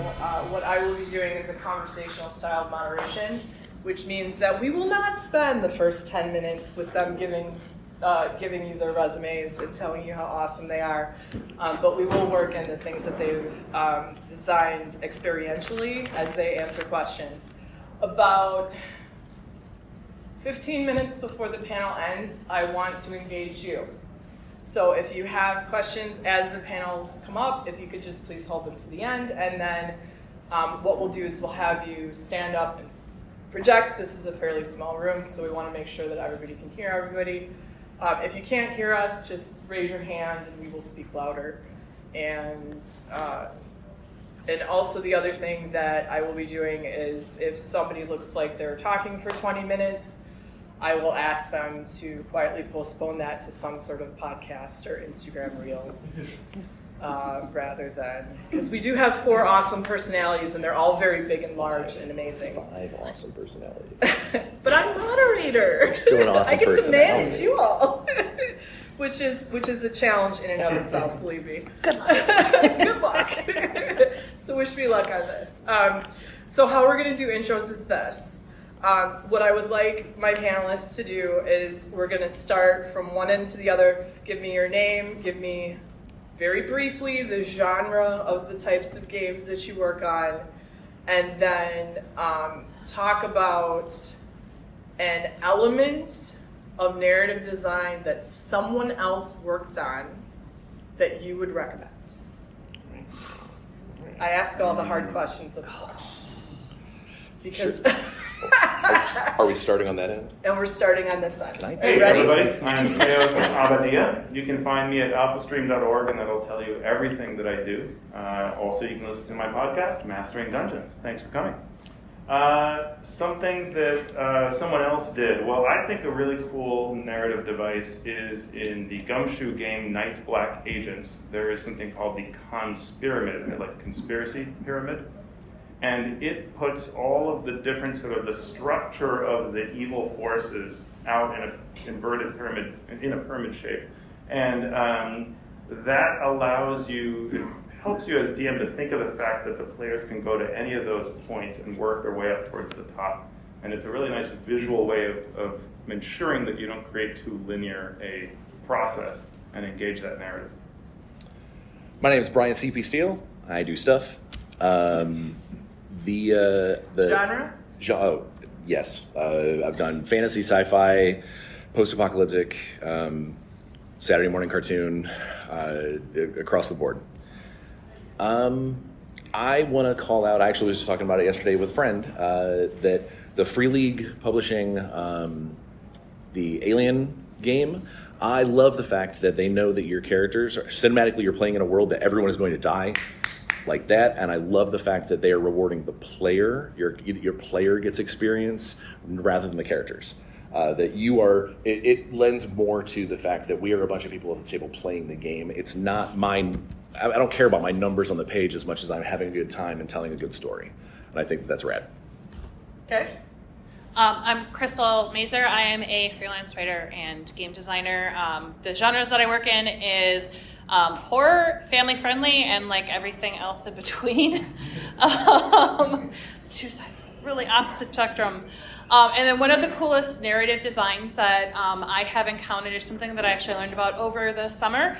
what I will be doing is a conversational style moderation, which means that we will not spend the first 10 minutes with them giving you their resumes and telling you how awesome they are, but we will work in the things that they've designed experientially as they answer questions. About 15 minutes before the panel ends, I want to engage you. So if you have questions as the panels come up, if you could just please hold them to the end, and then what we'll do is we'll have you stand up and project. This is a fairly small room, so we want to make sure that everybody can hear everybody. If you can't hear us, just raise your hand and we will speak louder. And also the other thing that I will be doing is if somebody looks like they're talking for 20 minutes, I will ask them to quietly postpone that to some sort of podcast or Instagram reel rather than, because we do have 4 awesome personalities and they're all very big and large and amazing. 5 awesome personalities. But I'm moderator. Still an awesome I get to manage personality. you all, which is a challenge in and of itself, believe me. Good luck. Good luck. So wish me luck on this. So how we're going to do intros is this. What I would like my panelists to do is we're going to start from one end to the other. Give me your name. Give me, very briefly, the genre of the types of games that you work on. And then talk about an element of narrative design that someone else worked on that you would recommend. I ask all the hard questions, of course. Because... Are we starting on that end? And we're starting on this side. Hey everybody, I'm Teos Abadia. You can find me at alphastream.org and that'll tell you everything that I do. Also, you can listen to my podcast, Mastering Dungeons. Thanks for coming. Something that someone else did. Well, I think a really cool narrative device is in the Gumshoe game Knights Black Agents. There is something called the Conspiramid, like conspiracy pyramid. And it puts all of the different sort of the structure of the evil forces out in an inverted pyramid, in a pyramid shape. And that allows you, it helps you as DM to think of the fact that the players can go to any of those points and work their way up towards the top. And it's a really nice visual way of ensuring that you don't create too linear a process and engage that narrative. My name is Bryan CP Steele. I do stuff. The Genre? Yes. I've done fantasy, sci-fi, post-apocalyptic, Saturday morning cartoon, across the board. I want to call out, I actually was just talking about it yesterday with a friend, that the Free League publishing the Alien game, I love the fact that they know that your characters, cinematically you're playing in a world that everyone is going to die, like that, and I love the fact that they are rewarding the player. Your player gets experience rather than the characters. That you are. It lends more to the fact that we are a bunch of people at the table playing the game. It's not mine. I don't care about my numbers on the page as much as I'm having a good time and telling a good story, and I think that's rad. Okay. I'm Crystal Mazur. I am a freelance writer and game designer. The genres that I work in is horror, family friendly, and like everything else in between. Two sides, really opposite spectrum. And then one of the coolest narrative designs that I have encountered is something that I actually learned about over the summer,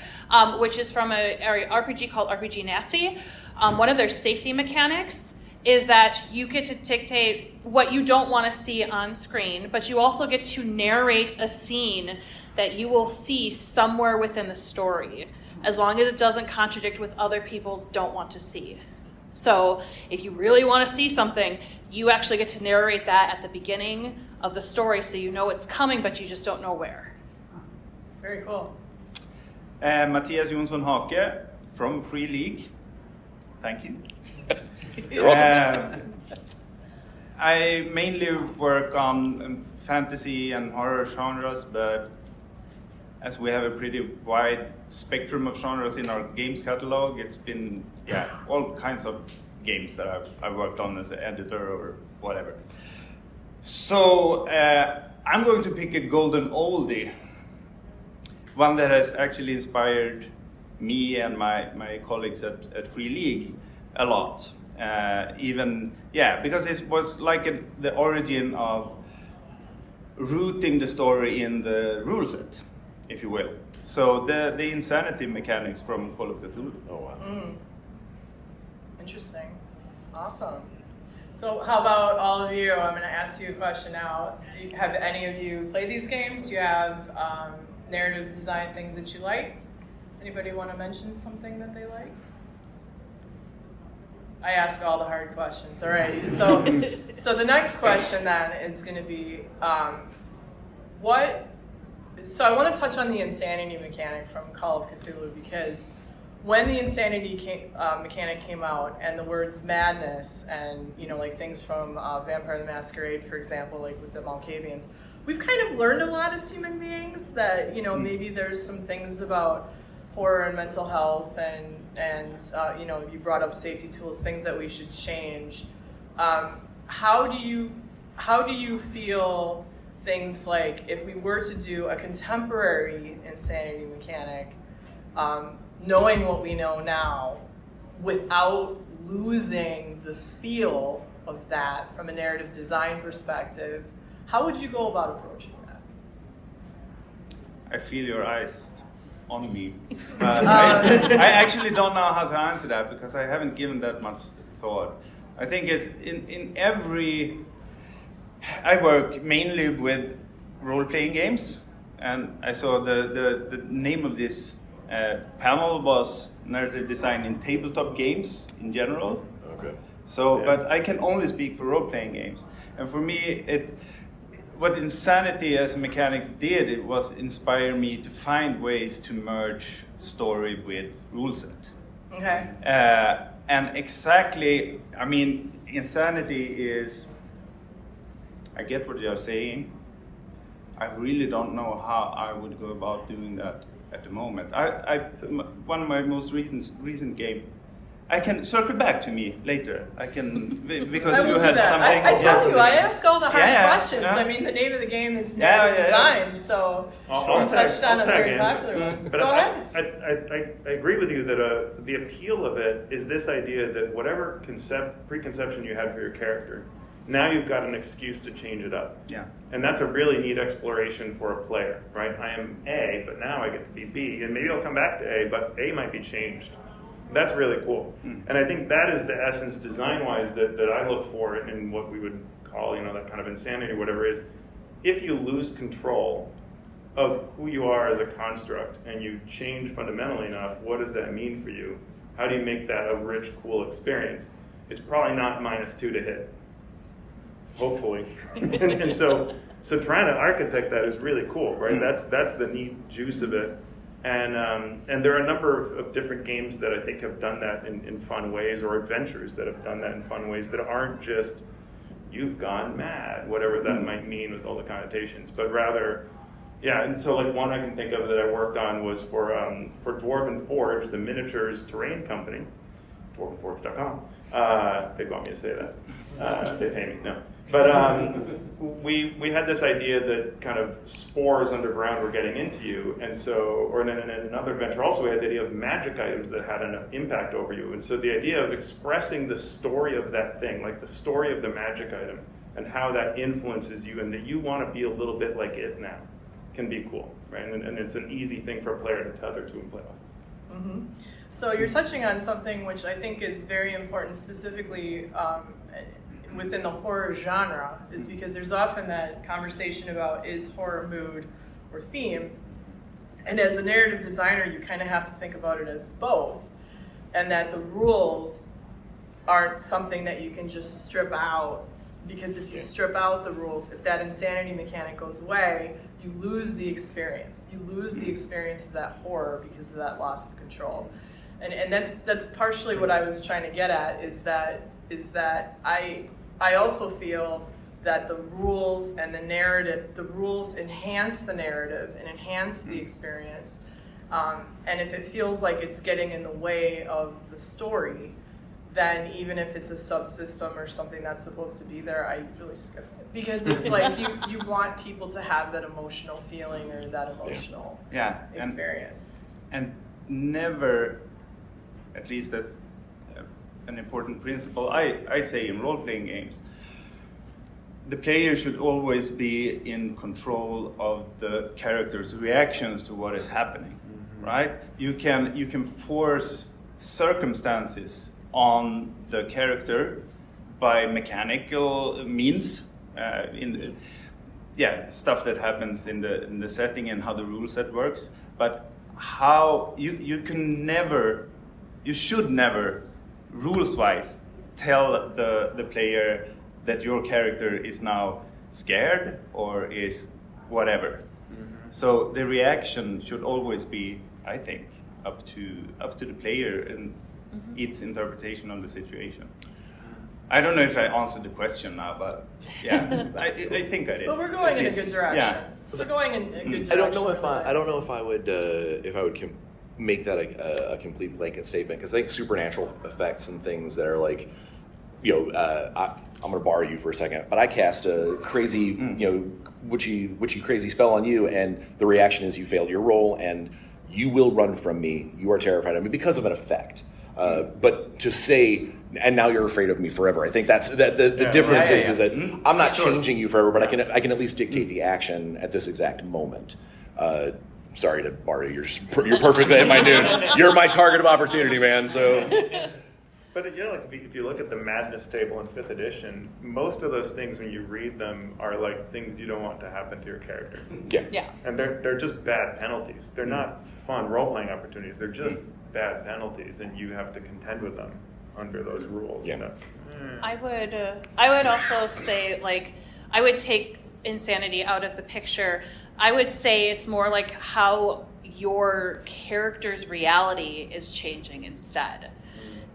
which is from a RPG called RPG Nasty. One of their safety mechanics is that you get to dictate what you don't want to see on screen, but you also get to narrate a scene that you will see somewhere within the story, as long as it doesn't contradict with other people's don't want to see. So if you really want to see something, you actually get to narrate that at the beginning of the story so you know it's coming, but you just don't know where. Very cool. Mattias Johnsson Haake from Free League. Thank you. You're welcome. I mainly work on fantasy and horror genres, but as we have a pretty wide spectrum of genres in our games catalog, it's been all kinds of games that I've worked on as an editor or whatever. So I'm going to pick a golden oldie, one that has actually inspired me and my colleagues at Free League a lot. Because it was like the origin of rooting the story in the rule set, if you will. So the insanity mechanics from Call of Cthulhu. Oh wow. Interesting. Awesome. So how about all of you? I'm going to ask you a question now. Have any of you played these games? Do you have narrative design things that you liked? Anybody want to mention something that they liked? I ask all the hard questions. All right. So the next question then is going to be So I want to touch on the insanity mechanic from Call of Cthulhu, because when the insanity mechanic came out, and the words madness and like things from Vampire the Masquerade, for example, like with the Malkavians, we've kind of learned a lot as human beings that maybe there's some things about horror and mental health and you brought up safety tools, things that we should change. How do you feel things like if we were to do a contemporary insanity mechanic, knowing what we know now, without losing the feel of that from a narrative design perspective, how would you go about approaching that? I feel your eyes on me. But I actually don't know how to answer that because I haven't given that much thought. I think it's in every... I work mainly with role-playing games, and I saw the name of this panel was narrative design in tabletop games in general. Okay. So, but I can only speak for role-playing games, and for me, what Insanity as mechanics did, it was inspire me to find ways to merge story with rule set. Okay. And exactly, I mean, Insanity is. I get what you're saying. I really don't know how I would go about doing that at the moment. One of my most recent game. I can circle back to me later. I can because you had something. I tell you, I ask all the hard questions. Yeah. I mean, the name of the game is narrative design, so I'll touched on a very in. popular one. But Go ahead. I agree with you that the appeal of it is this idea that whatever preconception you had for your character, now you've got an excuse to change it up. Yeah. And that's a really neat exploration for a player, right? I am A, but now I get to be B, and maybe I'll come back to A, but A might be changed. That's really cool. And I think that is the essence design-wise that I look for in what we would call, that kind of insanity or whatever is, if you lose control of who you are as a construct and you change fundamentally enough, what does that mean for you? How do you make that a rich, cool experience? It's probably not -2 to hit. Hopefully. and so trying to architect that is really cool, right? That's the neat juice of it. And there are a number of different games that I think have done that in fun ways, or adventures that have done that in fun ways that aren't just, you've gone mad, whatever that might mean with all the connotations, but rather, and so like one I can think of that I worked on was for Dwarven Forge, the miniatures terrain company, dwarvenforge.com. They want me to say that. They pay me, no. But we had this idea that kind of spores underground were getting into you, and so, or in another adventure also we had the idea of magic items that had an impact over you, and so the idea of expressing the story of that thing, like the story of the magic item, and how that influences you, and that you want to be a little bit like it now, can be cool, right? And it's an easy thing for a player to tether to and play with. Mm-hmm. So you're touching on something which I think is very important, specifically within the horror genre, is because there's often that conversation about, is horror mood or theme? And as a narrative designer, you kind of have to think about it as both, and that the rules aren't something that you can just strip out, because if you strip out the rules, if that insanity mechanic goes away, you lose the experience. You lose the experience of that horror because of that loss of control. And that's partially what I was trying to get at, is that I also feel that the rules and the narrative, the rules enhance the narrative and enhance the experience. And if it feels like it's getting in the way of the story, then even if it's a subsystem or something that's supposed to be there, I really skip it. Because it's like you want people to have that emotional feeling or that emotional experience. And never, at least that's an important principle, I'd say, in role-playing games. The player should always be in control of the character's reactions to what is happening, right? You can force circumstances on the character by mechanical means, stuff that happens in the setting and how the rule set works. But how you should never, rules-wise, tell the player that your character is now scared or is whatever. So the reaction should always be, I think, up to the player and its interpretation of the situation. I don't know if I answered the question now, but yeah, I think I did. But we're going in a good direction. Yeah. We're going in a good direction. I don't know if I would make that a complete blanket statement, because I think supernatural effects and things that are like, I'm going to borrow you for a second, but I cast a crazy, witchy crazy spell on you, and the reaction is you failed your roll, and you will run from me. You are terrified of me because of an effect. But to say, and now you're afraid of me forever, I think that's the difference is that I'm not changing you forever, but I can at least dictate the action at this exact moment. Sorry to borrow you. You're perfectly at my noon. You're my target of opportunity, man. So. But if you look at the madness table in 5th edition, most of those things when you read them are like things you don't want to happen to your character. Yeah. And they're just bad penalties. They're not fun role-playing opportunities. They're just bad penalties, and you have to contend with them under those rules. Yeah. I would also say, like, I would take insanity out of the picture. I would say it's more like how your character's reality is changing instead.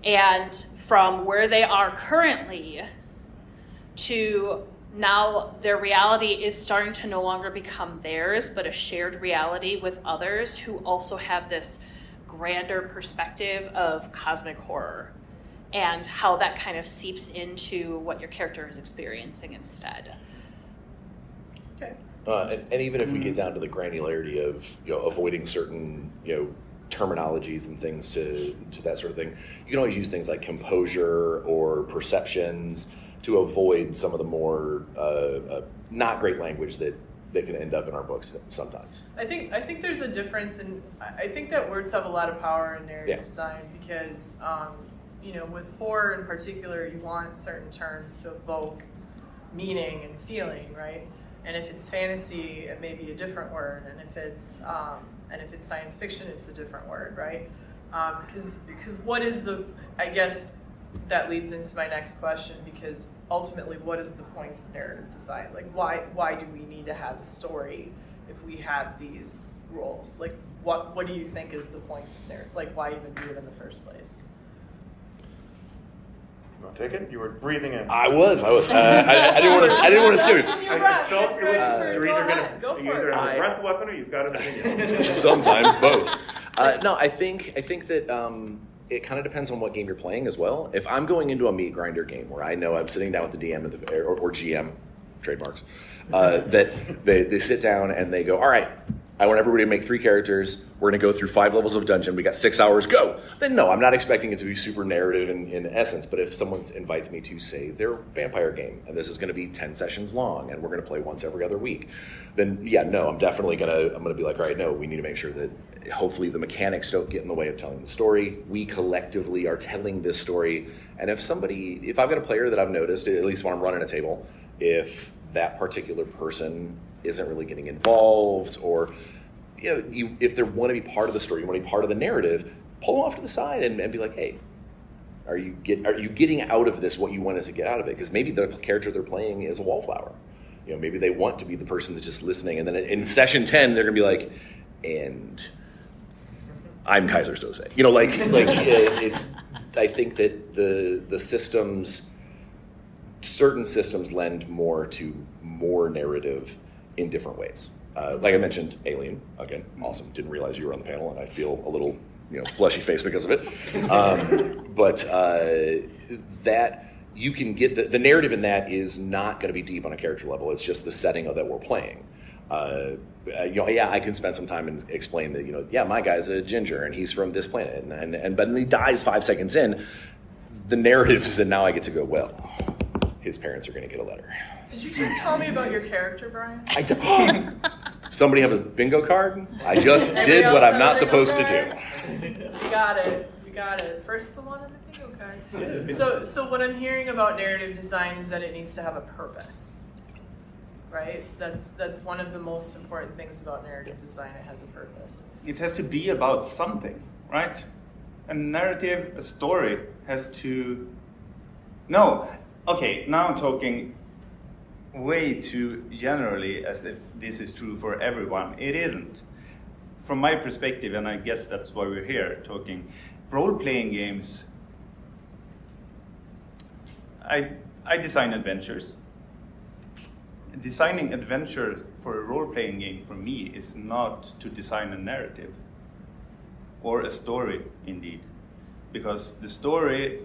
And from where they are currently to now their reality is starting to no longer become theirs, but a shared reality with others who also have this grander perspective of cosmic horror, and how that kind of seeps into what your character is experiencing instead. Okay. And even if we get down to the granularity of avoiding certain terminologies and things to that sort of thing, you can always use things like composure or perceptions to avoid some of the more not great language that can end up in our books sometimes. I think there's a difference, and I think that words have a lot of power in narrative design, because with horror in particular, you want certain terms to evoke meaning and feeling, right? And if it's fantasy, it may be a different word, and if it's science fiction, it's a different word, right? Because what is I guess that leads into my next question, because ultimately, what is the point of narrative design? Like, why do we need to have story if we have these rules? Like, what do you think is the point of narrative? Like, why even do it in the first place? You want to take it? You were breathing in. I was. I didn't want to skip it. I felt it was. You're either have a it. breath weapon or you've got an opinion. Sometimes both. No, I think that it kind of depends on what game you're playing as well. If I'm going into a meat grinder game where I know I'm sitting down with the DM or GM, trademarks, that they sit down and they go, all right, I want everybody to make 3 characters. We're going to go through 5 levels of dungeon. We got 6 hours, go. Then no, I'm not expecting it to be super narrative in essence. But if someone invites me to, say, their vampire game, and this is going to be 10 sessions long, and we're going to play once every other week, then I'm definitely going to be like, all right, no, we need to make sure that hopefully the mechanics don't get in the way of telling the story. We collectively are telling this story. And if I've got a player that I've noticed, at least when I'm running a table, if that particular person isn't really getting involved, or if they want to be part of the story, you want to be part of the narrative, pull them off to the side and be like, hey, are you getting out of this what you want us to get out of it? Because maybe the character they're playing is a wallflower. Maybe they want to be the person that's just listening, and then in session 10 they're gonna be like, and I'm Kaiser Sose. It's. I think that the systems, certain systems lend more to more narrative in different ways. Like I mentioned, Alien, again, awesome. Didn't realize you were on the panel, and I feel a little, fleshy face because of it. But that you can get the narrative in that is not going to be deep on a character level. It's just the setting that we're playing. I can spend some time and explain that, my guy's a ginger and he's from this planet, but then he dies 5 seconds in. the narrative is that now I get to go, well, his parents are going to get a letter. Did you just tell me about your character, Bryan? I don't. Somebody have a bingo card? I just Anybody did what else I'm have not a supposed to bingo do. card? We got it. First the one and the bingo card. So what I'm hearing about narrative design is that it needs to have a purpose, right? That's one of the most important things about narrative design. It has a purpose. It has to be about something, right? A narrative, a story has to... No, okay, now I'm talking way too generally as if this is true for everyone. It isn't. From my perspective, and I guess that's why we're here talking, role-playing games, I design adventures. Designing adventure for a role-playing game for me is not to design a narrative or a story, indeed, because the story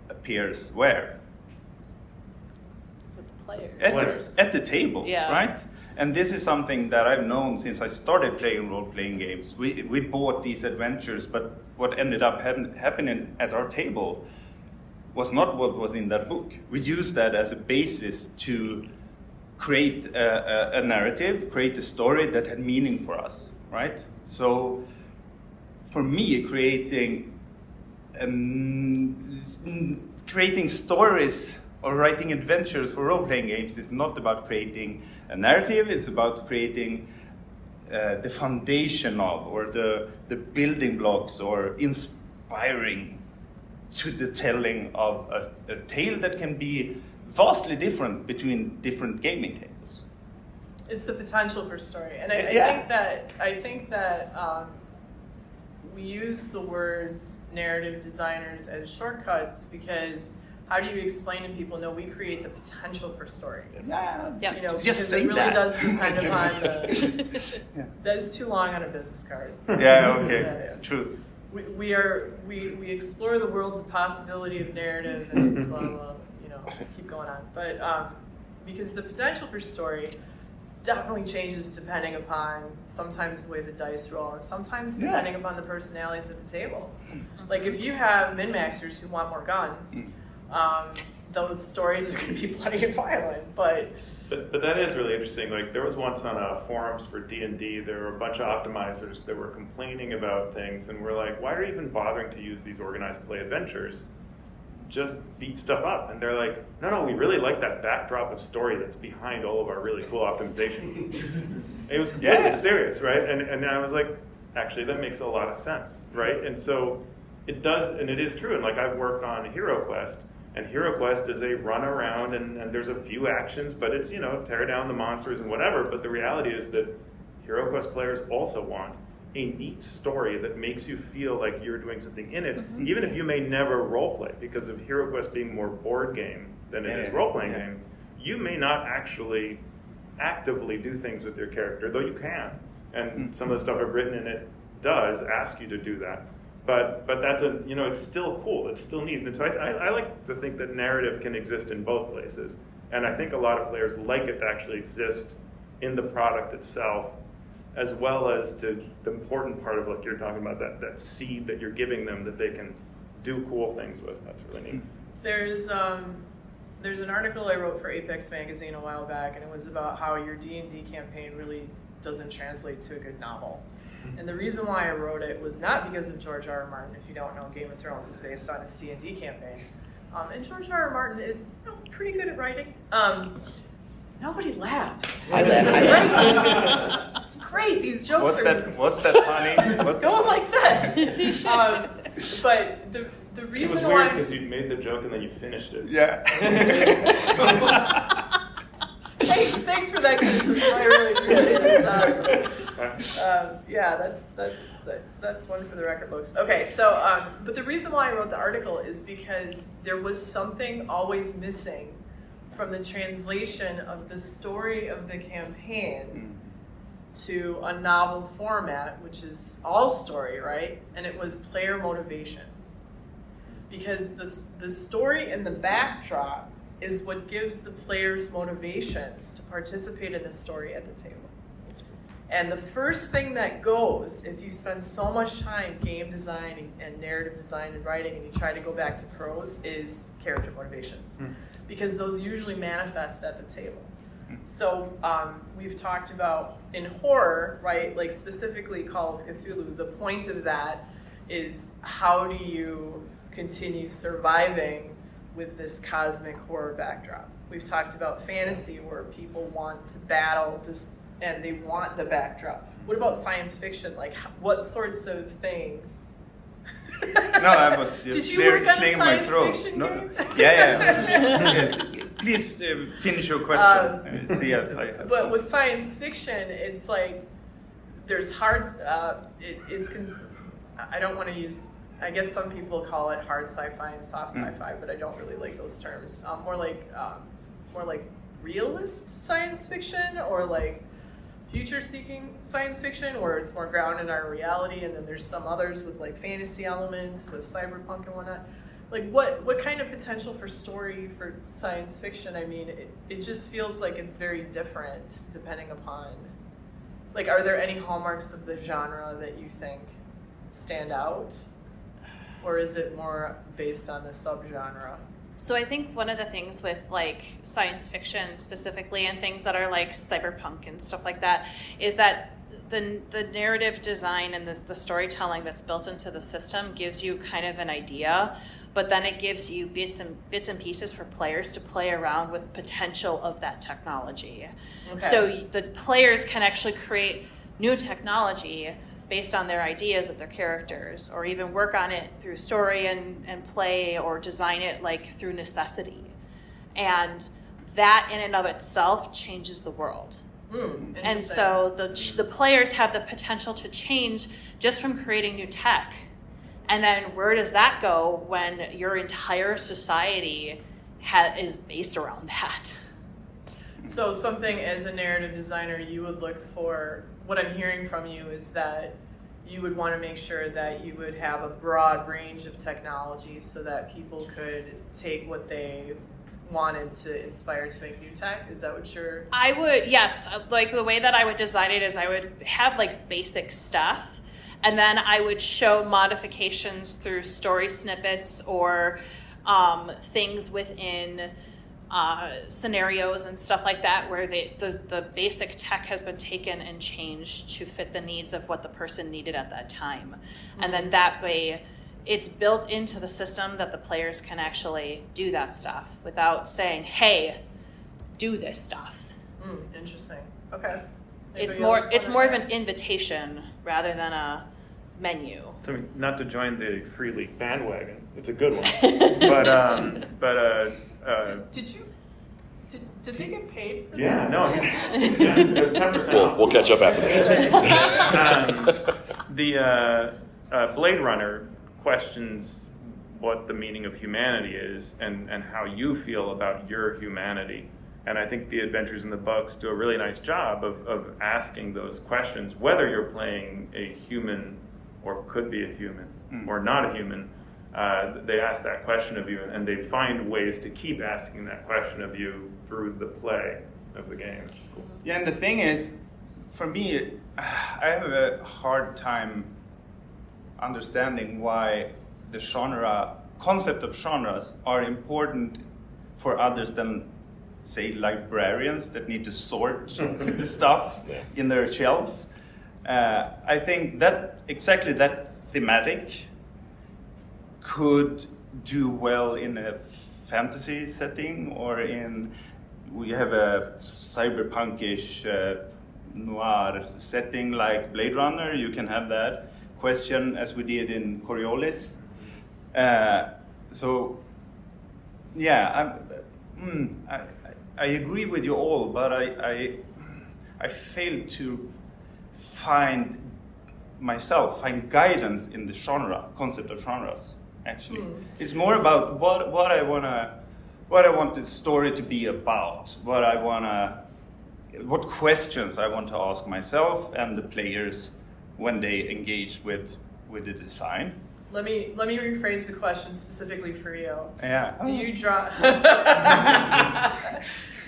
appears where? With the players. At the table, Yeah. right? And this is something that I've known since I started playing role-playing games. We bought these adventures, but what ended up happening at our table was not what was in that book. We used that as a basis to create a narrative, create a story that had meaning for us, right? So for me, creating stories or writing adventures for role-playing games is not about creating a narrative, it's about creating the foundation of, or the building blocks, or inspiring to the telling of a tale that can be vastly different between different gaming tables. It's the potential for story, and Yeah. I think that we use the words narrative designers as shortcuts because how do you explain to people? No, we create the potential for story. Yeah, Yep. You know, Just because say it really that. does depend upon the. Yeah. That's too long on a business card. Yeah, okay, Yeah. true. We explore the worlds of possibility of narrative and blah blah. You know, keep going on, but because the potential for story definitely changes depending upon sometimes the way the dice roll and sometimes depending upon the personalities at the table. Like if you have min-maxers who want more guns, those stories are going to be bloody and violent, but that is really interesting. Like there was once on forums for D&D, there were a bunch of optimizers that were complaining about things, and we're like, why are you even bothering to use these organized play adventures? Just beat stuff up. And they're like, no, we really like that backdrop of story that's behind all of our really cool optimization. It was completely serious, right? And I was like, actually, that makes a lot of sense, right? And so it does, and it is true. And like I've worked on Hero Quest, and Hero Quest is a run around, and there's a few actions, but it's, tear down the monsters and whatever. But the reality is that Hero Quest players also want a neat story that makes you feel like you're doing something in it, even if you may never roleplay, because of Hero Quest being more board game than it is role-playing game, you may not actually actively do things with your character, though you can. And some of the stuff I've written in it does ask you to do that. But that's it's still cool, it's still neat. And so I like to think that narrative can exist in both places. And I think a lot of players like it to actually exist in the product itself, as well as to the important part of what you're talking about, that seed that you're giving them that they can do cool things with. That's really neat. there's an article I wrote for Apex Magazine a while back, and it was about how your D&D campaign really doesn't translate to a good novel. And the reason why I wrote it was not because of George R.R. Martin. If you don't know, Game of Thrones is based on his D&D campaign. And George R.R. Martin is pretty good at writing. Nobody laughs. I laugh. It's great. These jokes are What's that funny? going like this. But the reason It was weird why because you made the joke and then you finished it. Yeah. thanks for that criticism. I really appreciate it. It's awesome. Yeah, that's one for the record books. Okay, so but the reason why I wrote the article is because there was something always missing from the translation of the story of the campaign to a novel format, which is all story, right? And it was player motivations. Because the story in the backdrop is what gives the players motivations to participate in the story at the table. And the first thing that goes, if you spend so much time game design and narrative design and writing, and you try to go back to prose, is character motivations. Because those usually manifest at the table. So we've talked about in horror, right, like specifically Call of Cthulhu, the point of that is how do you continue surviving with this cosmic horror backdrop. We've talked about fantasy where people want to battle and they want the backdrop. What about science fiction? Like what sorts of things? No, I was just clearing my throat. No. Yeah. Please finish your question. See if I have but with science fiction, it's like there's hard. I don't want to use. I guess some people call it hard sci-fi and soft sci-fi, but I don't really like those terms. More like realist science fiction, or like future-seeking science fiction, where it's more grounded in our reality, and then there's some others with like fantasy elements, with cyberpunk and whatnot. Like what kind of potential for story for science fiction? I mean, it just feels like it's very different depending upon. Like, are there any hallmarks of the genre that you think stand out, or is it more based on the subgenre? So I think one of the things with like science fiction specifically and things that are like cyberpunk and stuff like that is that the narrative design and the storytelling that's built into the system gives you kind of an idea, but then it gives you bits and pieces for players to play around with potential of that technology. Okay. So the players can actually create new technology based on their ideas with their characters, or even work on it through story and play, or design it like through necessity. And that in and of itself changes the world. And so the players have the potential to change just from creating new tech. And then where does that go when your entire society is based around that? So something as a narrative designer you would look for, what I'm hearing from you is that you would want to make sure that you would have a broad range of technologies so that people could take what they wanted to inspire to make new tech. Is that what you're... I would, yes. Like the way that I would design it is I would have like basic stuff, and then I would show modifications through story snippets or things within scenarios and stuff like that, where the basic tech has been taken and changed to fit the needs of what the person needed at that time. And then that way it's built into the system that the players can actually do that stuff without saying, hey, do this stuff. Interesting. Okay. It's more of an invitation rather than a menu. So, I mean, not to join the Free League bandwagon, it's a good one. Did they get paid for yeah, this? No, there's 10% off. We'll catch up after this. The Blade Runner questions what the meaning of humanity is and how you feel about your humanity. And I think the Adventures in the Bugs do a really nice job of asking those questions, whether you're playing a human or could be a human or not a human. They ask that question of you, and they find ways to keep asking that question of you through the play of the game, which is cool. Yeah, and the thing is, for me, I have a hard time understanding why the concept of genres are important for others than, say, librarians that need to sort the stuff in their shelves. I think that exactly that thematic could do well in a fantasy setting, or we have a cyberpunkish noir setting like Blade Runner. You can have that question as we did in Coriolis. So yeah, I agree with you all, but I fail to find guidance in the concept of genres. Actually, it's more about what I want the story to be about, what questions I want to ask myself and the players when they engage with the design. Let me rephrase the question specifically for you. Yeah. Do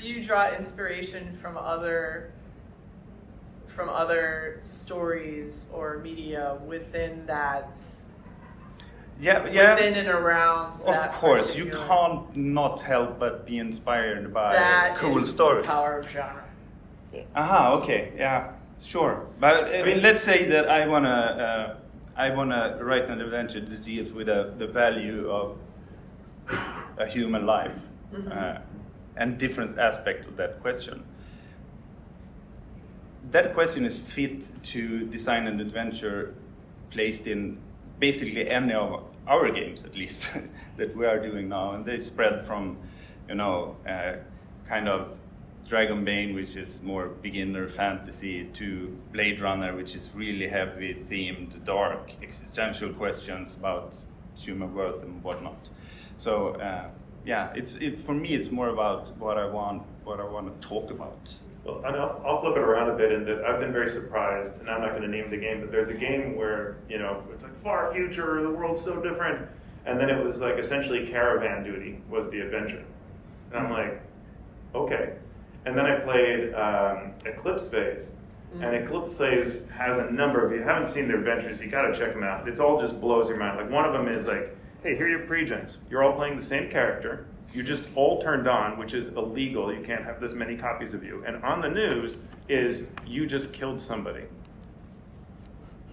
you draw inspiration from other from other stories or media within that, within and around that. Of course, you particular- can't not help but be inspired by That cool is stories. the power of genre. Okay, yeah, sure. But I mean, let's say that I wanna write an adventure that deals with the value of a human life and different aspects of that question. That question is fit to design an adventure placed in basically any of our games, at least, that we are doing now. And they spread from, kind of Dragonbane, which is more beginner fantasy, to Blade Runner, which is really heavy themed, dark, existential questions about human worth and whatnot. So for me, it's more about what I want to talk about. Well, and I'll flip it around a bit in that I've been very surprised, and I'm not going to name the game, but there's a game where, it's like far future, the world's so different, and then it was like essentially caravan duty was the adventure. And I'm like, okay. And then I played Eclipse Phase, and Eclipse Phase has a number of, if you haven't seen their adventures, you got to check them out. It's all just blows your mind. Like one of them is like, hey, here are your pre-gens. You're all playing the same character. You're just all turned on, which is illegal. You can't have this many copies of you. And on the news is you just killed somebody.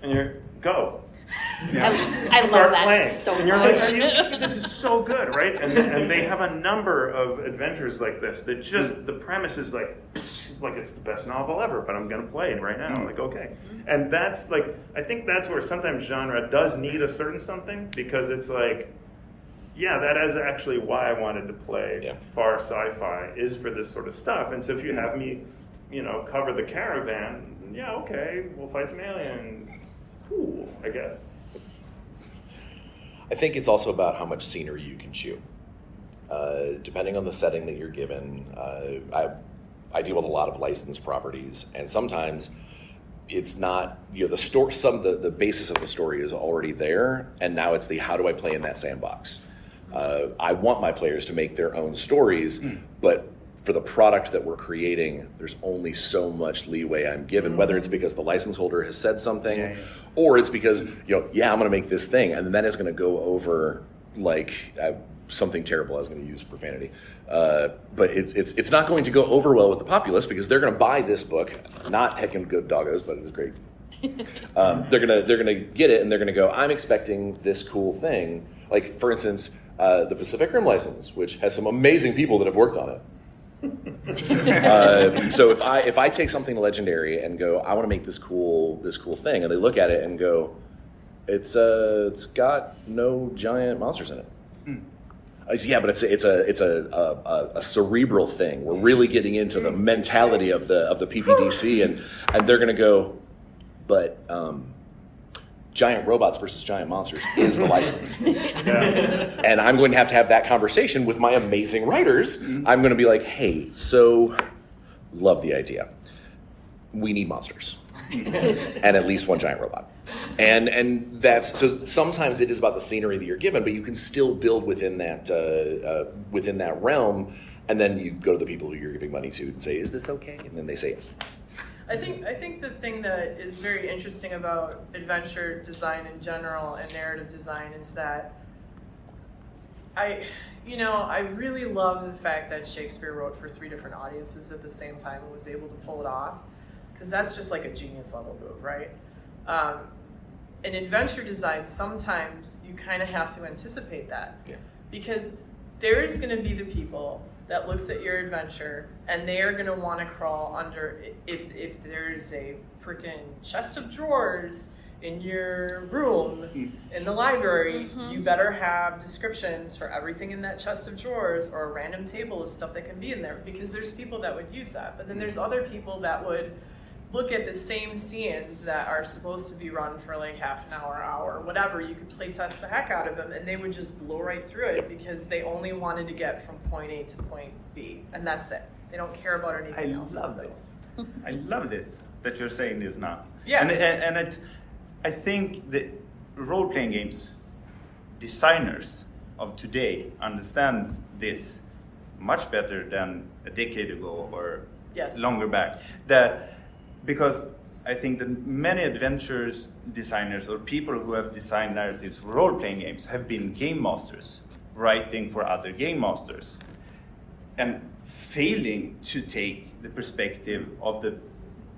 And you're, go. I love Start that playing. so And you're much. like, this is so good, right? And they have a number of adventures like this that just, the premise is like it's the best novel ever, but I'm going to play it right now. Like, okay. And that's like, I think that's where sometimes genre does need a certain something, because it's like, yeah, that is actually why I wanted to play far sci-fi, is for this sort of stuff. And so if you have me, cover the caravan, yeah, okay, we'll fight some aliens. Cool, I guess. I think it's also about how much scenery you can chew. Depending on the setting that you're given, I deal with a lot of licensed properties, and sometimes it's not, the story. The basis of the story is already there, and now it's the how do I play in that sandbox. I want my players to make their own stories, but for the product that we're creating, there's only so much leeway I'm given, whether it's because the license holder has said something, or it's because, I'm going to make this thing, and then it's going to go over like something terrible. I was going to use profanity, but it's not going to go over well with the populace, because they're going to buy this book, not heckin' good doggos, but it is great. They're gonna get it, and they're gonna go, I'm expecting this cool thing. Like, for instance, the Pacific Rim license, which has some amazing people that have worked on it. So if I take something legendary and go, I want to make this cool thing, and they look at it and go, it's got no giant monsters in it. Yeah, but it's a cerebral thing. We're really getting into the mentality of the PPDC, and they're gonna go, but giant robots versus giant monsters is the license. And I'm going to have that conversation with my amazing writers. I'm going to be like, hey, so love the idea. We need monsters. And at least one giant robot. And that's, so sometimes it is about the scenery that you're given, but you can still build within that realm, and then you go to the people who you're giving money to and say, is this okay? And then they say yes. I think the thing that is very interesting about adventure design in general and narrative design is that I really love the fact that Shakespeare wrote for 3 different audiences at the same time and was able to pull it off, because that's just like a genius level move, right? In adventure design, sometimes you kind of have to anticipate that, because there's going to be the people that looks at your adventure and they are going to want to crawl under, if there's a freaking chest of drawers in your room in the library, you better have descriptions for everything in that chest of drawers, or a random table of stuff that can be in there, because there's people that would use that. But then there's other people that would look at the same scenes that are supposed to be run for like half an hour, whatever. You could play test the heck out of them, and they would just blow right through it because they only wanted to get from point A to point B, and that's it. They don't care about anything else. I love this that you're saying this now. Yeah. And I think the role-playing games designers of today understands this much better than a decade ago or longer back. Because I think that many adventures designers or people who have designed narratives for role-playing games have been game masters, writing for other game masters, and failing to take the perspective of the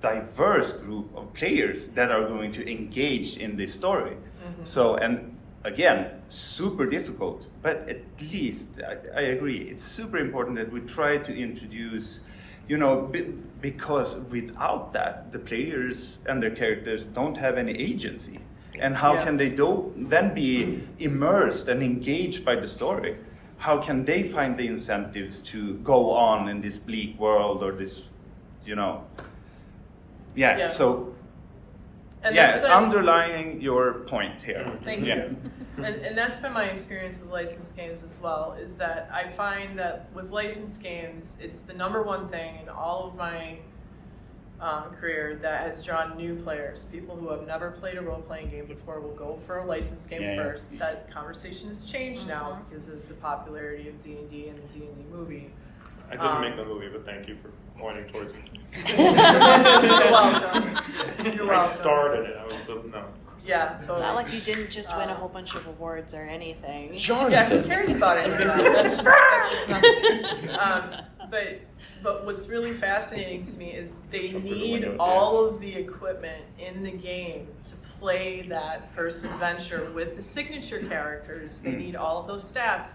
diverse group of players that are going to engage in this story. Mm-hmm. So, and again, super difficult, but at least I agree, it's super important that we try to introduce, because without that, the players and their characters don't have any agency. And how can they then be immersed and engaged by the story? How can they find the incentives to go on in this bleak world or this, so... And underlining your point here. Thank you. And that's been my experience with licensed games as well, is that I find that with licensed games, it's the number one thing in all of my career that has drawn new players. People who have never played a role-playing game before will go for a licensed game first. That conversation has changed now because of the popularity of D&D and the D&D movie. I didn't make the movie, but thank you for pointing towards me. You're welcome. You're welcome. I starred in it. I was no. Yeah, totally. It's not like you didn't just win a whole bunch of awards or anything. Yeah, who cares about it? That's just nothing. But what's really fascinating to me is they need all of the equipment in the game to play that first adventure with the signature characters. They need all of those stats.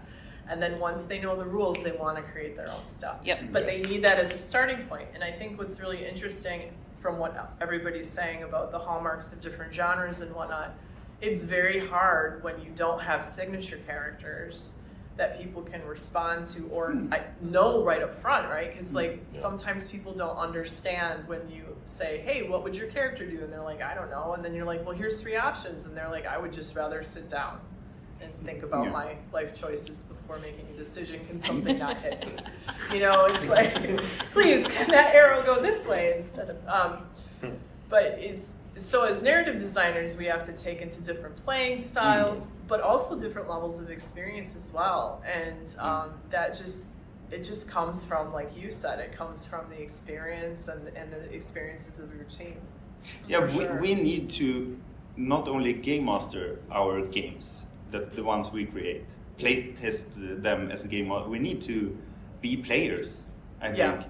And then once they know the rules, they want to create their own stuff. Yep. But they need that as a starting point. And I think what's really interesting from what everybody's saying about the hallmarks of different genres and whatnot, it's very hard when you don't have signature characters that people can respond to or know right up front, right? Because sometimes people don't understand when you say, hey, what would your character do? And they're like, I don't know. And then you're like, well, here's 3 options. And they're like, I would just rather sit down and think about my life choices before making a decision. Can something not hit me? It's like, please, can that arrow go this way instead of, but it's, so as narrative designers, we have to take into different playing styles, but also different levels of experience as well. And it just comes from, like you said, it comes from the experience and the experiences of your team. Yeah, we need to not only game master our games, the ones we create, play test them as a game. We need to be players, I think,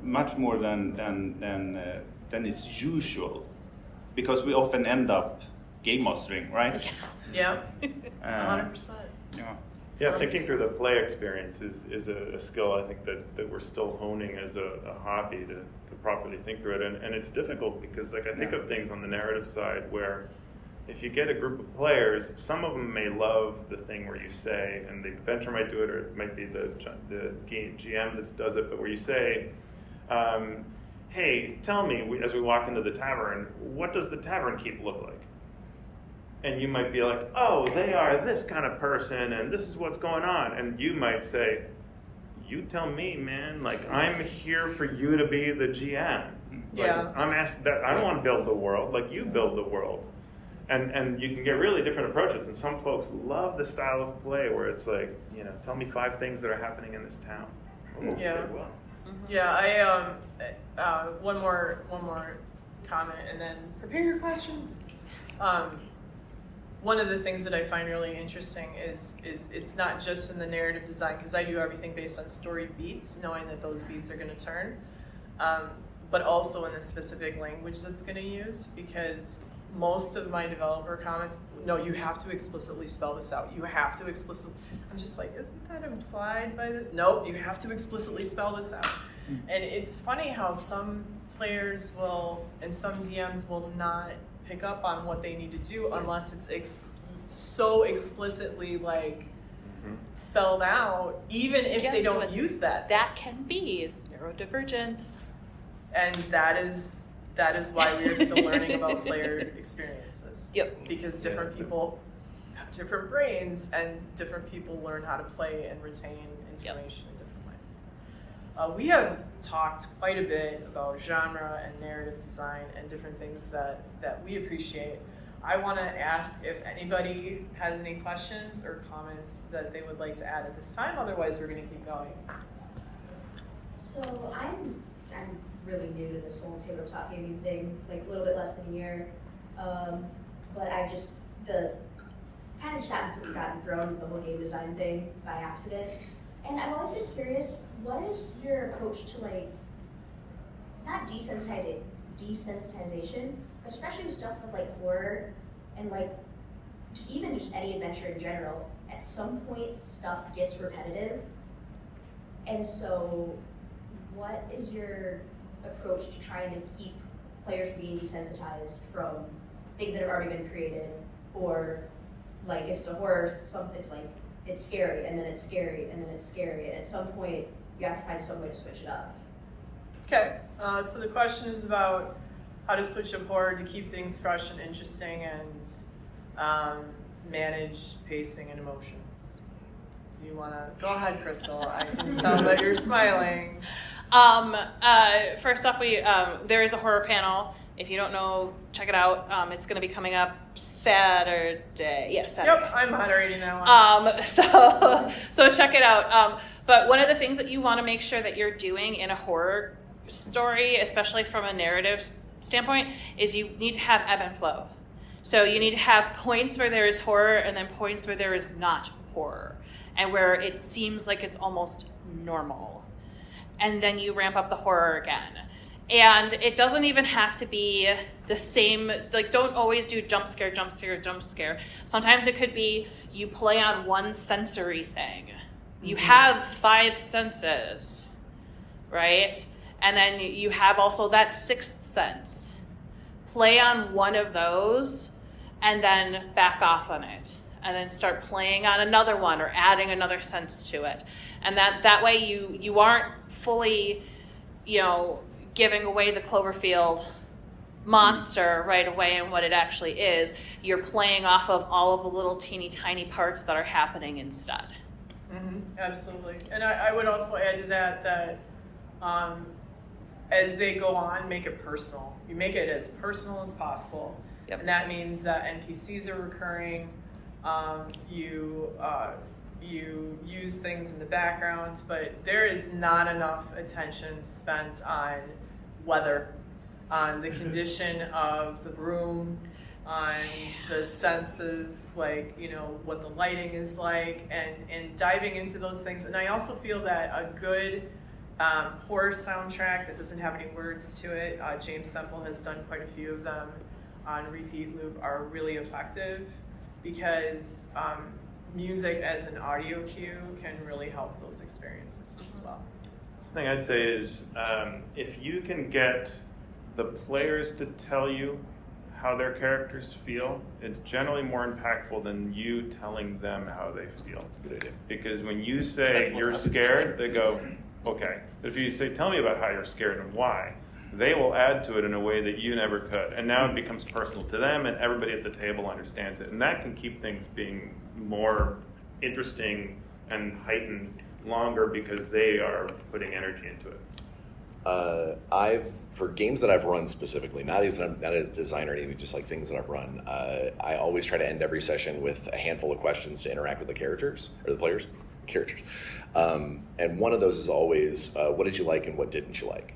much more than is usual, because we often end up game mastering, right? Yeah, 100%. Yeah, thinking through the play experience is a skill I think that we're still honing as a hobby to properly think through it, and it's difficult because I think of things on the narrative side where if you get a group of players, some of them may love the thing where you say, and the adventure might do it, or it might be the GM that does it, but where you say, hey, tell me, as we walk into the tavern, what does the tavern keep look like? And you might be like, oh, they are this kind of person, and this is what's going on. And you might say, you tell me, man, I'm here for you to be the GM. I'm asked that, I don't want to build the world, you build the world. And you can get really different approaches, and some folks love the style of play where it's tell me 5 things that are happening in this town. Well. Yeah, one more comment, and then prepare your questions. One of the things that I find really interesting is it's not just in the narrative design, because I do everything based on story beats, knowing that those beats are going to turn, but also in the specific language that's going to be used, because most of my developer comments, no, you have to explicitly spell this out. You have to explicitly. I'm just like, isn't that implied by the? Nope, you have to explicitly spell this out. And it's funny how some players will, and some DMs will not pick up on what they need to do unless it's so explicitly spelled out, even if they don't use that. That can be is neurodivergence. And that is why we are still learning about player experiences. Yep. Because different people have different brains, and different people learn how to play and retain information in different ways. We have talked quite a bit about genre and narrative design and different things that we appreciate. I want to ask if anybody has any questions or comments that they would like to add at this time. Otherwise, we're going to keep going. So I'm really new to this whole tabletop gaming thing, like a little bit less than a year. But I just, kind of just gotten thrown with the whole game design thing by accident. And I've always been curious, what is your approach to like, not desensitization, but especially with stuff with like horror and like, even just any adventure in general, at some point stuff gets repetitive. And so what is your approach to trying to keep players from being desensitized from things that have already been created? Or like if it's a horror, it's like, it's scary, and then it's scary, and then it's scary. And at some point, you have to find some way to switch it up. Okay, so the question is about how to switch up horror to keep things fresh and interesting and manage pacing and emotions. Do you want to go ahead, Crystal? I can tell that you're smiling. First off, there is a horror panel. If you don't know, check it out. It's going to be coming up Saturday. Yes, Saturday. Yep, I'm moderating that one. So check it out. But one of the things that you want to make sure that you're doing in a horror story, especially from a narrative standpoint, is you need to have ebb and flow. So you need to have points where there is horror and then points where there is not horror, and where it seems like it's almost normal. And then you ramp up the horror again. And it doesn't even have to be the same, like don't always do jump scare, jump scare, jump scare. Sometimes it could be you play on one sensory thing. You have 5 senses, right? And then you have also that 6th sense. Play on one of those and then back off on it. And then start playing on another one or adding another sense to it. And that way you aren't fully, giving away the Cloverfield monster right away and what it actually is. You're playing off of all of the little teeny tiny parts that are happening instead. Mm-hmm, absolutely. And I would also add to that as they go on, make it personal. You make it as personal as possible. Yep. And that means that NPCs are recurring. You use things in the background, but there is not enough attention spent on weather, on the condition of the room, on the senses, like, what the lighting is like, and diving into those things. And I also feel that a good horror soundtrack that doesn't have any words to it, James Semple has done quite a few of them on repeat loop, are really effective because music as an audio cue can really help those experiences as well. The thing I'd say is if you can get the players to tell you how their characters feel, it's generally more impactful than you telling them how they feel. Good idea. Because when you say you're scared, they go, okay. If you say, tell me about how you're scared and why, they will add to it in a way that you never could. And now it becomes personal to them and everybody at the table understands it. And that can keep things being more interesting and heightened longer because they are putting energy into it. For games that I've run specifically, not as a designer or anything, just like things that I've run, I always try to end every session with a handful of questions to interact with the characters, or the players, characters. And one of those is always, what did you like and what didn't you like?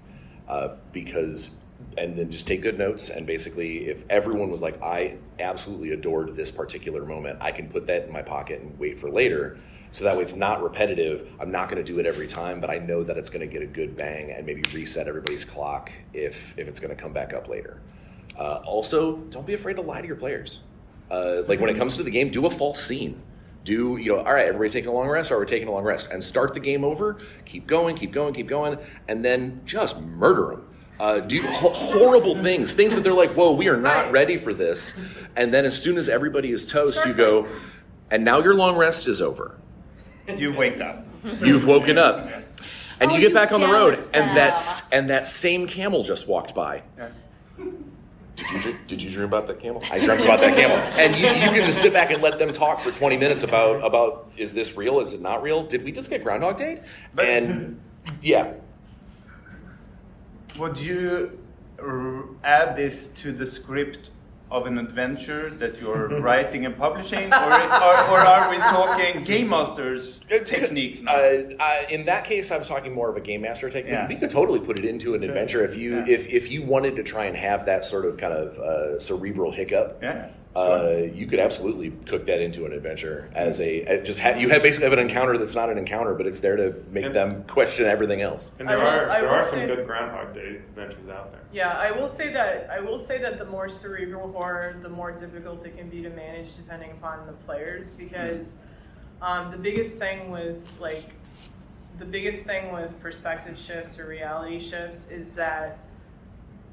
And then just take good notes, and basically if everyone was like, I absolutely adored this particular moment, I can put that in my pocket and wait for later. So that way it's not repetitive. I'm not going to do it every time, but I know that it's going to get a good bang and maybe reset everybody's clock if it's going to come back up later. Also, don't be afraid to lie to your players. Like when it comes to the game, do a false scene. All right, everybody taking a long rest, or we're taking a long rest, and start the game over, keep going, and then just murder them. Do horrible things that they're like, whoa, we are not ready for this. And then as soon as everybody is toast, you go, and now your long rest is over. You wake up. You've woken up. And you get back on the road, them. and that same camel just walked by. Yeah. Did you dream about that camel? I dreamt about that camel. And you can just sit back and let them talk for 20 minutes about is this real? Is it not real? Did we just get Groundhog Day? And yeah. Would you add this to the script of an adventure that you're writing and publishing, or are we talking game masters techniques now? In that case, I was talking more of a game master technique. Yeah. We could totally put it into an adventure if you Yeah. if you wanted to try and have that sort of kind of cerebral hiccup. Yeah. Sure. You could absolutely cook that into an adventure as you basically have an encounter that's not an encounter, but it's there to make them question everything else. And I there will are some say- good Groundhog Day adventures out there. Yeah, I will say that the more cerebral horror, the more difficult it can be to manage depending upon the players, because the biggest thing with perspective shifts or reality shifts is that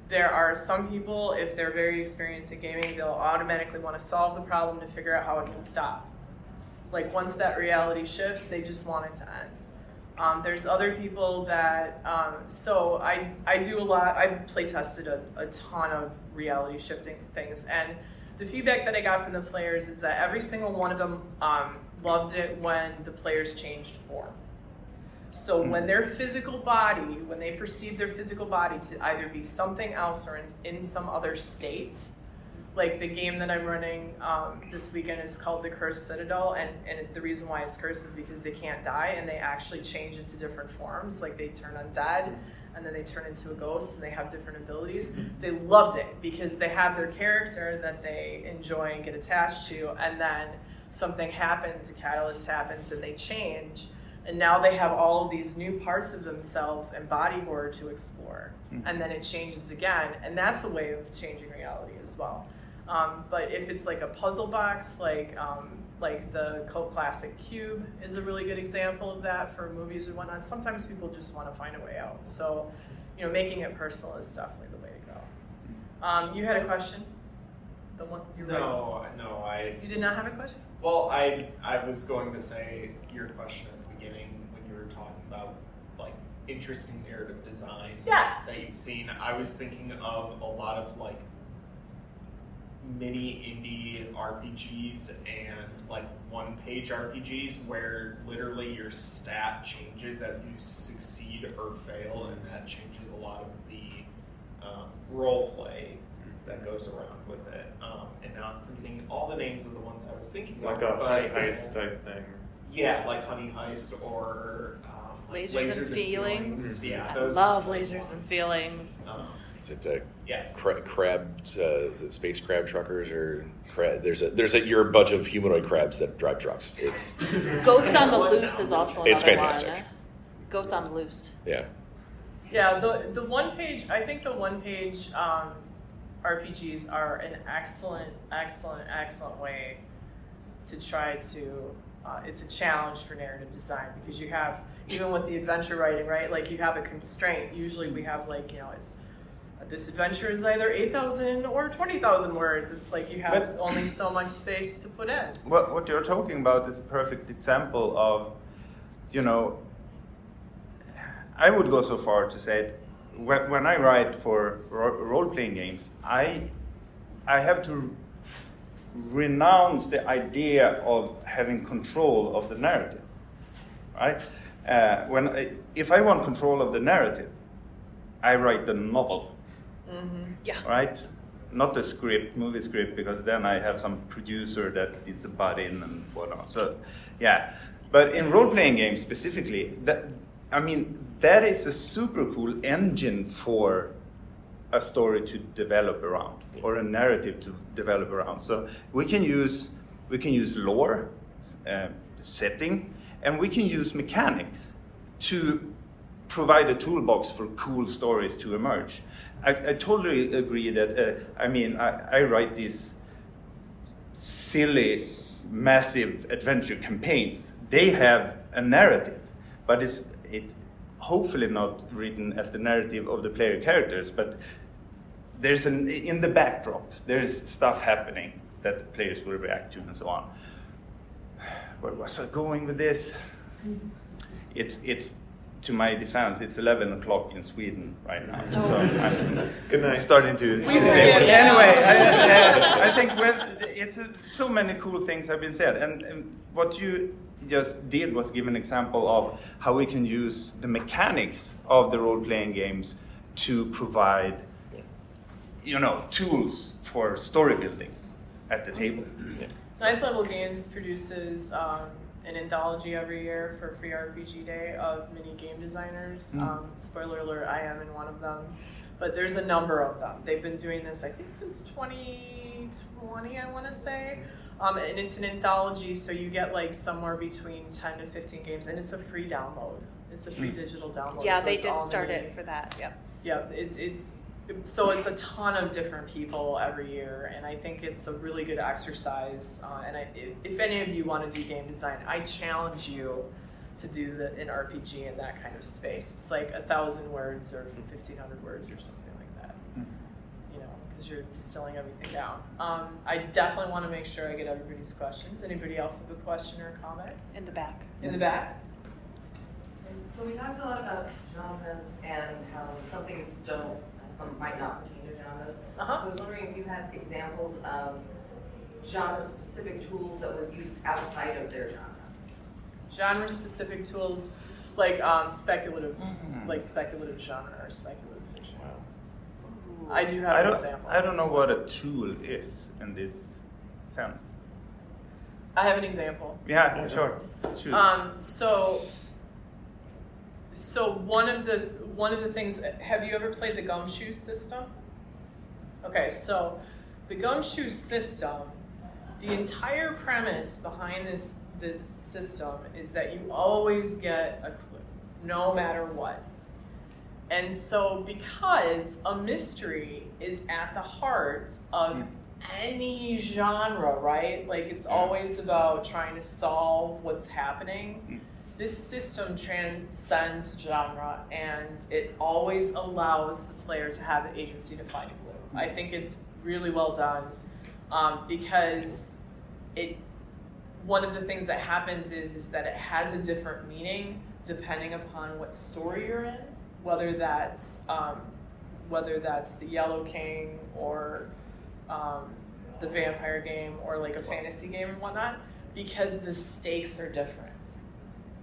there are some people, if they're very experienced in gaming, they'll automatically want to solve the problem to figure out how it can stop. Like once that reality shifts, they just want it to end. There's other people that, so I do a lot, I play tested a ton of reality shifting things, and the feedback that I got from the players is that every single one of them loved it when the players changed form. So when their physical body, when they perceive their physical body to either be something else or in some other state, like the game that I'm running this weekend is called The Cursed Citadel, and the reason why it's cursed is because they can't die and they actually change into different forms, like they turn undead and then they turn into a ghost and they have different abilities. They loved it because they have their character that they enjoy and get attached to, and then something happens, a catalyst happens, and they change. And now they have all of these new parts of themselves and body horror to explore. And then it changes again. And that's a way of changing reality as well. But if it's like a puzzle box, like the cult classic Cube is a really good example of that for movies or whatnot. Sometimes people just want to find a way out. So, making it personal is definitely the way to go. You had a question? The one you You did not have a question? Well, I was going to say your question at the beginning when you were talking about like interesting narrative design Yes. that you've seen. I was thinking of a lot of like mini indie RPGs and like one-page RPGs where literally your stat changes as you succeed or fail, and that changes a lot of the role play that goes around with it. And now I'm forgetting all the names of the ones I was thinking Like of. a Honey Heist type thing. Yeah, like Honey Heist or like Lasers and Feelings. Yeah, I those, love those lasers and ones. feelings. Is it Yeah. crab? Is it space crab truckers or crab? You're a bunch of humanoid crabs that drive trucks. It's Goats on the Loose is also another It's fantastic. one. Goats on the Loose. yeah. Yeah, the one page, I think the one page RPGs are an excellent way to try to, it's a challenge for narrative design because you have, even with the adventure writing, right, like you have a constraint. Usually we have like, it's, this adventure is either 8,000 or 20,000 words. It's like you have only so much space to put in. What you're talking about is a perfect example of, I would go so far to say, when I write for role-playing games, I have to renounce the idea of having control of the narrative, right? If I want control of the narrative, I write the novel, Yeah. right? Not the script, movie script, because then I have some producer that needs a butt in and whatnot. So, yeah. But in role-playing games specifically, that is a super cool engine for a story to develop around, or a narrative to develop around. So we can use lore, setting, and we can use mechanics to provide a toolbox for cool stories to emerge. I totally agree that, I write these silly, massive adventure campaigns. They have a narrative, but it's hopefully not written as the narrative of the player characters, but in the backdrop, there's stuff happening that the players will react to and so on. Where was I going with this? It's to my defense, it's 11 o'clock in Sweden right now. So I'm Good night. starting to... forget. Anyway, I think it's so many cool things have been said. And what you just did was give an example of how we can use the mechanics of the role-playing games to provide tools for story building at the table. Yeah. Ninth Level Games produces an anthology every year for Free RPG Day of mini game designers. Spoiler alert, I am in one of them. But there's a number of them. They've been doing this, I think, since 2020, I want to say. And it's an anthology, so you get like somewhere between 10 to 15 games, and it's a free download. It's a free digital download. Yeah, so they it's did all start mini. it for that. Yep. Yeah, so it's a ton of different people every year, and I think it's a really good exercise. If any of you want to do game design, I challenge you to do an RPG in that kind of space. It's like 1,000 words or 1,500 words or something like that. Because you're distilling everything down. I definitely want to make sure I get everybody's questions. Anybody else have a question or a comment? In the back. In the back? So we talked a lot about genres and how some things don't, some might not pertain to genres. So I was wondering if you had examples of genre-specific tools that were used outside of their genre. Genre-specific tools like speculative genre or speculative fiction. Wow. I do have an example. I don't know what a tool is in this sense. I have an example. Yeah, sure. Shoot. So one of the things. Have you ever played the gumshoe system? Okay, so the gumshoe system, the entire premise behind this system is that you always get a clue, no matter what. And so because a mystery is at the heart of any genre, right? Like it's always about trying to solve what's happening. This system transcends genre, and it always allows the player to have the agency to find a clue. I think it's really well done because one of the things that happens is that it has a different meaning depending upon what story you're in, whether that's the Yellow King or the vampire game or like a fantasy game and whatnot, because the stakes are different.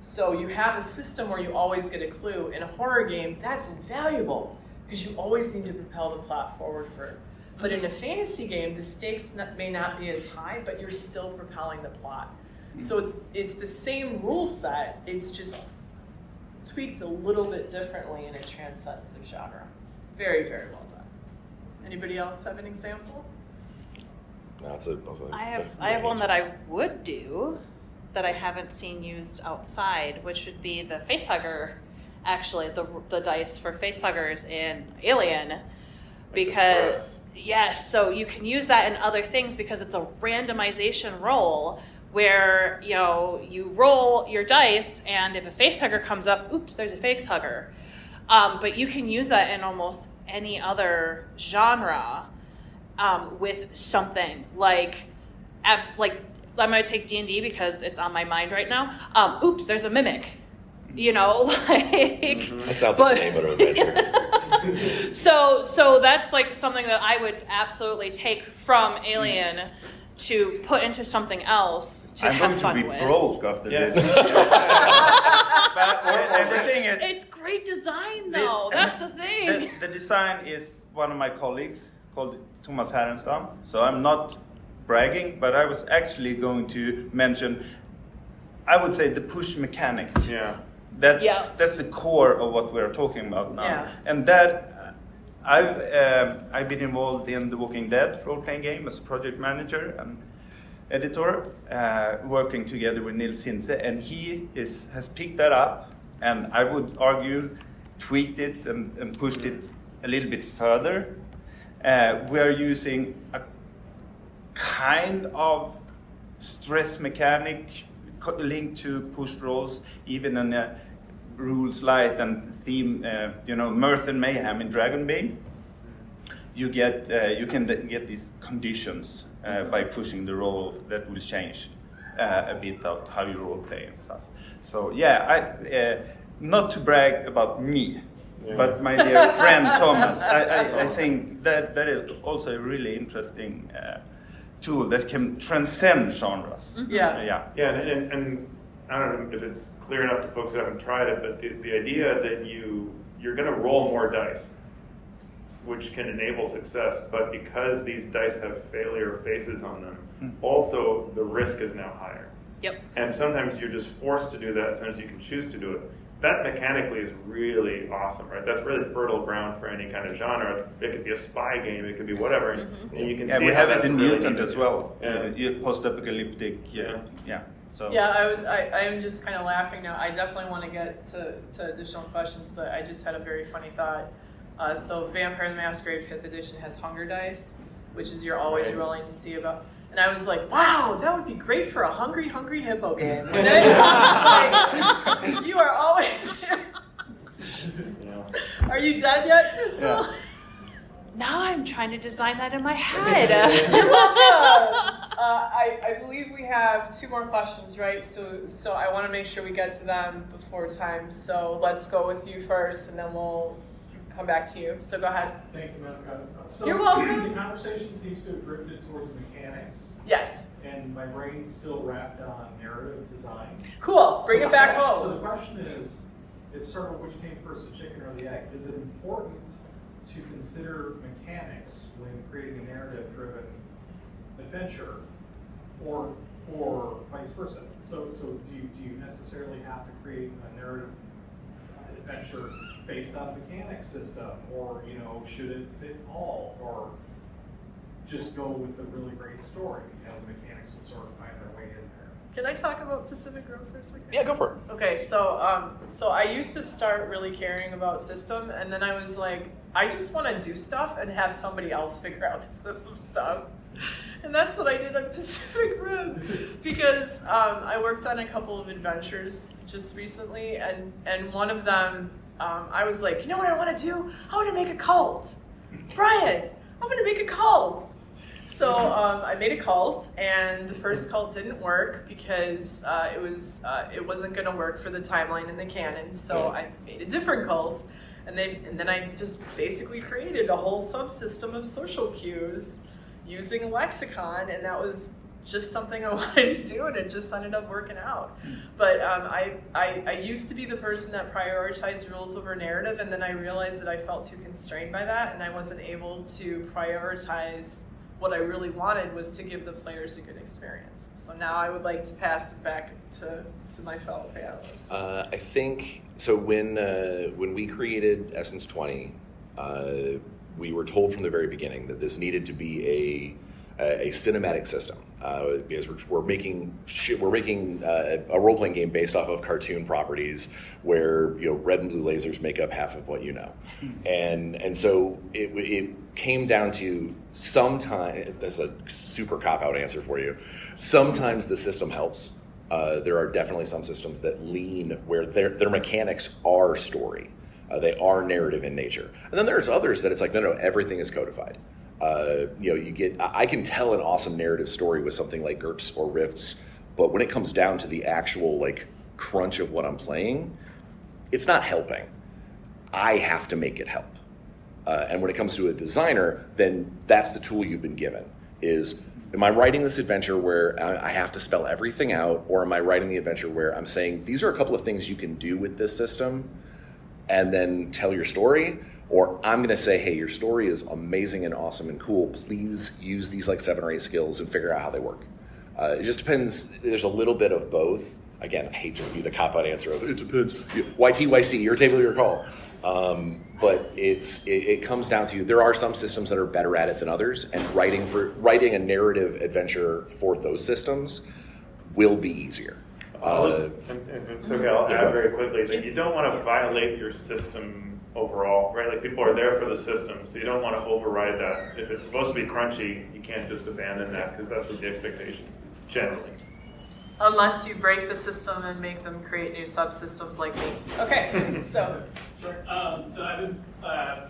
So you have a system where you always get a clue. In a horror game, that's invaluable because you always need to propel the plot forward first. But in a fantasy game, the stakes may not be as high, but you're still propelling the plot. So it's the same rule set, it's just tweaked a little bit differently, and it transcends the genre. Very, very well done. Anybody else have an example? I have one that I would do that I haven't seen used outside, which would be the facehugger, actually, the dice for facehuggers in Alien. Because, yes, so you can use that in other things because it's a randomization roll where, you roll your dice, and if a facehugger comes up, oops, there's a facehugger. But you can use that in almost any other genre with something like I'm going to take D&D because it's on my mind right now. Oops, there's a mimic. That sounds like the name of an adventure. So that's like something that I would absolutely take from Alien to put into something else to have fun with. I'm going to be broke after this. But the thing is, it's great design, though. That's the thing. The design is one of my colleagues called Thomas Härenstam. So I'm not bragging, but I was actually going to mention, I would say, the push mechanic. Yeah. That's the core of what we're talking about now. Yeah. And that I've been involved in the Walking Dead role-playing game as project manager and editor, working together with Nils Hintze, and he has picked that up, and I would argue tweaked it and pushed it a little bit further. We're using a kind of stress mechanic linked to pushed rolls, even in rules light and theme, mirth and mayhem in Dragonbane. You can get these conditions by pushing the roll that will change a bit of how you role play and stuff. So not to brag about me, but my dear friend Thomas, I think that is also a really interesting tool that can transcend genres. Yeah. And I don't know if it's clear enough to folks who haven't tried it, but the idea that you're going to roll more dice. which can enable success, but because these dice have failure faces on them, also the risk is now higher. Yep. And sometimes you're just forced to do that, sometimes you can choose to do it. That mechanically is really awesome, right? That's really fertile ground for any kind of genre. It could be a spy game, it could be whatever, and you can see we how have it that's in really Mutant neat as to well. do. Post-apocalyptic, So Yeah, I am just kind of laughing now. I definitely want to get to additional questions, but I just had a very funny thought. So Vampire the Masquerade 5th edition has hunger dice, which is you're always Right. rolling to see about. And I was like, wow, that would be great for a hungry hippo game. And then like, you are always. Are you dead yet, Crystal? Yeah. Now I'm trying to design that in my head. I believe we have 2 more questions, right? So I want to make sure we get to them before time. So let's go with you first, and then we'll come back to you. So go ahead. Thank you, Madam. So You're welcome. The conversation seems to have drifted towards mechanics, Yes. and my brain's still wrapped on narrative design. Cool. Bring it back So home. the question is, it's sort of which came first, the chicken or the egg? Is it important to consider mechanics when creating a narrative-driven adventure, or vice versa? So do you necessarily have to create a narrative adventure based on a mechanic system, or should it fit all, or just go with the really great story and the mechanics will sort of find their way in there? Can I talk about Pacific Grove for a second? Yeah, go for it. Okay, so I used to start really caring about system, and then I was like, I just want to do stuff and have somebody else figure out the system stuff. And that's what I did on Pacific Rim, because I worked on a couple of adventures just recently, and one of them, I was like, you know what I want to do? I want to make a cult. Bryan, I'm going to make a cult. So I made a cult, and the first cult didn't work because it wasn't going to work for the timeline and the canon. So I made a different cult, and then I just basically created a whole subsystem of social cues using a lexicon, and that was just something I wanted to do, and it just ended up working out. But I used to be the person that prioritized rules over narrative, and then I realized that I felt too constrained by that, and I wasn't able to prioritize what I really wanted was to give the players a good experience. So now I would like to pass it back to my fellow panelists. I think so. When we created Essence 20, we were told from the very beginning that this needed to be a cinematic system, because we're making a role playing game based off of cartoon properties where red and blue lasers make up half of what you know, and so it came down to sometimes, that's a super cop-out answer for you, sometimes the system helps. There are definitely some systems that lean where their mechanics are story. They are narrative in nature. And then there's others that it's like, no, everything is codified. I can tell an awesome narrative story with something like GURPS or Rifts, but when it comes down to the actual crunch of what I'm playing, it's not helping. I have to make it help. And when it comes to a designer, then that's the tool you've been given is, am I writing this adventure where I have to spell everything out, or am I writing the adventure where I'm saying, these are a couple of things you can do with this system and then tell your story? Or I'm going to say, hey, your story is amazing and awesome and cool. Please use these 7 or 8 skills and figure out how they work. It just depends. There's a little bit of both. Again, I hate to be the cop-out answer of, it depends. YTYC, your table, your call. But it comes down to, there are some systems that are better at it than others, and writing a narrative adventure for those systems will be easier. It's okay, I'll add very quickly that you don't want to violate your system overall, right? People are there for the system, so you don't want to override that. If it's supposed to be crunchy, you can't just abandon that, because that's what the expectation, generally. Unless you break the system and make them create new subsystems like me. Okay, so. Sure. So I've been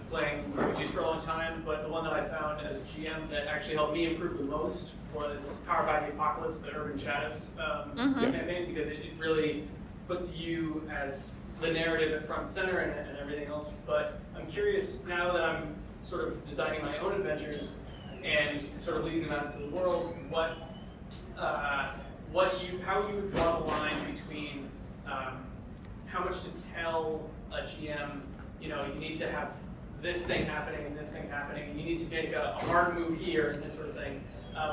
playing RPGs for a long time, but the one that I found as GM that actually helped me improve the most was Powered by the Apocalypse, the Urban Shadows campaign, because it really puts you as the narrative at front and center and everything else. But I'm curious, now that I'm sort of designing my own adventures and sort of leading them out into the world, how you would draw the line between how much to tell a GM, you need to have this thing happening and this thing happening, and you need to take a hard move here and this sort of thing.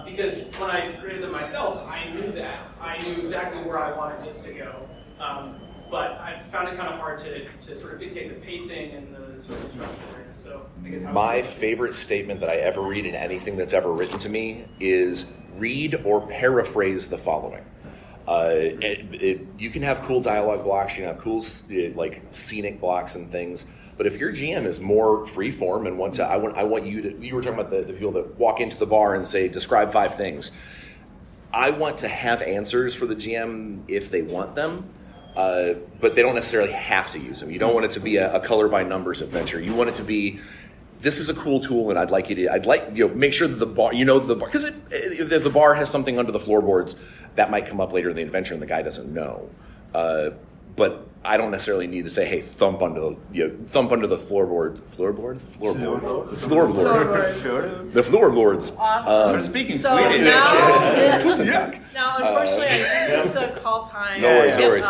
Because when I created them myself, I knew that. I knew exactly where I wanted this to go. But I found it kind of hard to sort of dictate the pacing and the sort of structure. So I guess My favorite statement that I ever read in anything that's ever written to me is read or paraphrase the following. You can have cool dialogue blocks, you can have cool like scenic blocks and things, but if your GM is more free form and I want you to, you were talking about the people that walk into the bar and say, describe 5 things. I want to have answers for the GM if they want them, but they don't necessarily have to use them. You don't want it to be a color by numbers adventure. You want it to be, this is a cool tool, and I'd like make sure that the bar, because if the bar has something under the floorboards, that might come up later in the adventure, and the guy doesn't know. But I don't necessarily need to say, hey, thump under the floorboards. The floorboards. Awesome. We're speaking so Swedish. Now, unfortunately, I think it's a call time. No worries.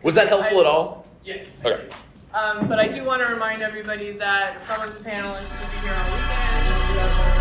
Was that helpful at all? Yes. Okay. But I do want to remind everybody that some of the panelists will be here on weekends. We have